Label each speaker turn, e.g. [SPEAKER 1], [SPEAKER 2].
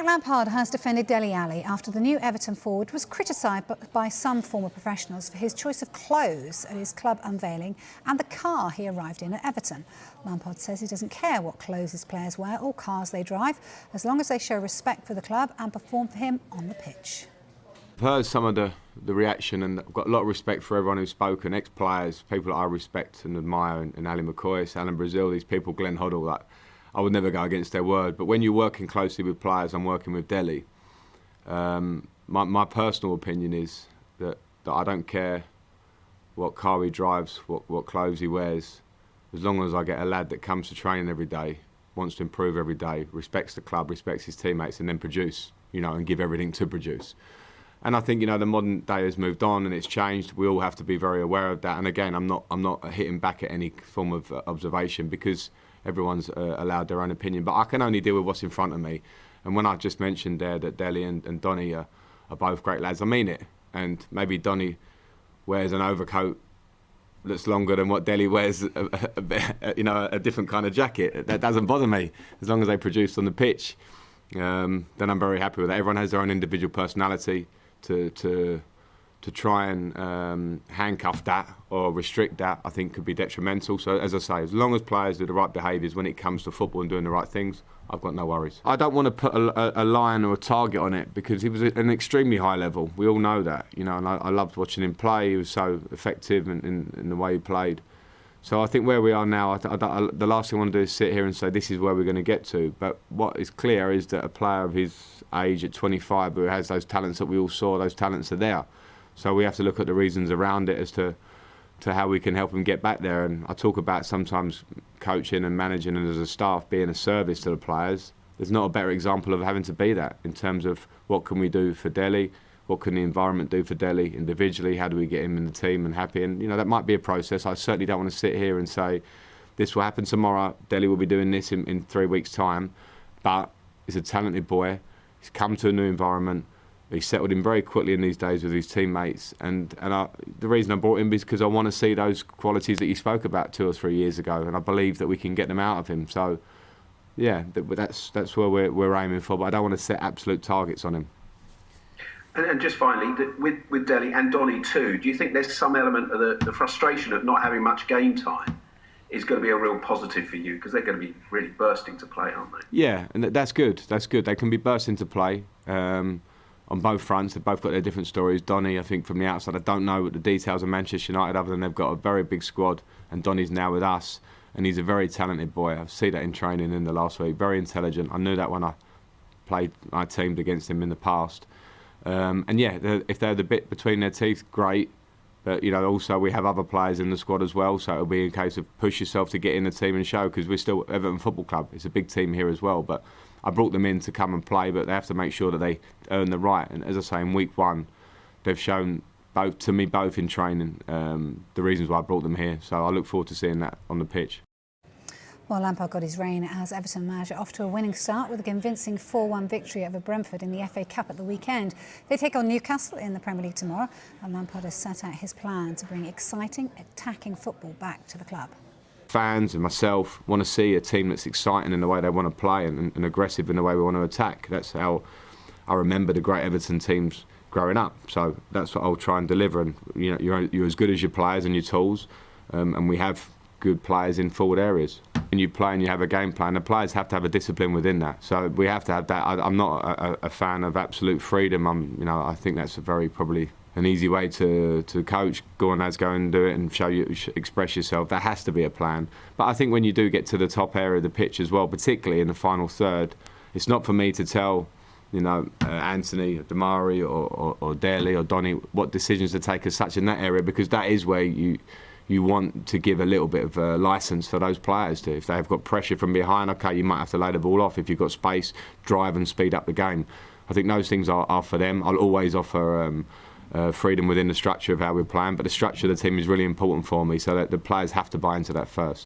[SPEAKER 1] Frank Lampard has defended Dele Alli after the new Everton forward was criticised by some former professionals for his choice of clothes at his club unveiling and the car he arrived in at Everton. Lampard says he doesn't care what clothes his players wear or cars they drive, as long as they show respect for the club and perform for him on the pitch.
[SPEAKER 2] I've heard some of the reaction, and I've got a lot of respect for everyone who's spoken, ex-players, people that I respect and admire, and Ali McCoy, Alan Brazil, these people, Glenn Hoddle, that I would never go against their word. But when you're working closely with players, I'm working with Dele, my personal opinion is that I don't care what car he drives, what clothes he wears, as long as I get a lad that comes to training every day, wants to improve every day, respects the club, respects his teammates, and then produce, and give everything to produce. And I think, the modern day has moved on and it's changed. We all have to be very aware of that. And again, I'm not hitting back at any form of observation, because everyone's allowed their own opinion. But I can only deal with what's in front of me. And when I just mentioned there that Dele and Donny are both great lads, I mean it. And maybe Donny wears an overcoat that's longer than what Dele wears, a different kind of jacket. That doesn't bother me, as long as they produce on the pitch. Then I'm very happy with that. Everyone has their own individual personality. To try and handcuff that or restrict that, I think could be detrimental. So as I say, as long as players do the right behaviours when it comes to football and doing the right things, I've got no worries. I don't want to put a line or a target on it, because he was at an extremely high level. We all know that, and I loved watching him play. He was so effective in the way he played. So I think where we are now, the last thing I want to do is sit here and say this is where we're going to get to. But what is clear is that a player of his age at 25 who has those talents that we all saw, those talents are there. So we have to look at the reasons around it as to how we can help him get back there. And I talk about sometimes coaching and managing and as a staff being a service to the players. There's not a better example of having to be that in terms of what can we do for Dele. What can the environment do for Dele individually? How do we get him in the team and happy? And, that might be a process. I certainly don't want to sit here and say, this will happen tomorrow, Dele will be doing this in 3 weeks' time. But he's a talented boy. He's come to a new environment. He's settled in very quickly in these days with his teammates. And the reason I brought him is because I want to see those qualities that you spoke about 2 or 3 years ago. And I believe that we can get them out of him. So, yeah, that's where we're aiming for. But I don't want to set absolute targets on him.
[SPEAKER 3] And just finally, with Dele and Donny too, do you think there's some element of the frustration of not having much game time is going to be a real positive for you? Because they're going to be really bursting to play, aren't they? Yeah,
[SPEAKER 2] and that's good. That's good. They can be bursting to play on both fronts. They've both got their different stories. Donny, I think from the outside, I don't know the details of Manchester United other than they've got a very big squad, and Donny's now with us, and he's a very talented boy. I see that in training in the last week. Very intelligent. I knew that when I teamed against him in the past. And yeah, if they're the bit between their teeth, great. But also we have other players in the squad as well, so it'll be a case of push yourself to get in the team and show, because we're still Everton Football Club. It's a big team here as well. But I brought them in to come and play, but they have to make sure that they earn the right. And as I say, in week 1, they've shown both in training the reasons why I brought them here. So I look forward to seeing that on the pitch.
[SPEAKER 1] Well, Lampard got his reign as Everton manager off to a winning start with a convincing 4-1 victory over Brentford in the FA Cup at the weekend. They take on Newcastle in the Premier League tomorrow, and Lampard has set out his plan to bring exciting, attacking football back to the club.
[SPEAKER 2] Fans and myself want to see a team that's exciting in the way they want to play and aggressive in the way we want to attack. That's how I remember the great Everton teams growing up. So that's what I'll try and deliver. And you're as good as your players and your tools, and we have good players in forward areas. When you play and you have a game plan, the players have to have a discipline within that. So we have to have that. I'm not a fan of absolute freedom. I think that's probably an easy way to coach. Go on, lads, go and do it and express yourself. That has to be a plan. But I think when you do get to the top area of the pitch as well, particularly in the final third, it's not for me to tell Anthony, Damari or Dele or Donny what decisions to take as such in that area, because that is where you want to give a little bit of licence for those players to. If they've got pressure from behind, okay, you might have to lay the ball off. If you've got space, drive and speed up the game. I think those things are for them. I'll always offer freedom within the structure of how we're playing, but the structure of the team is really important for me, so that the players have to buy into that first.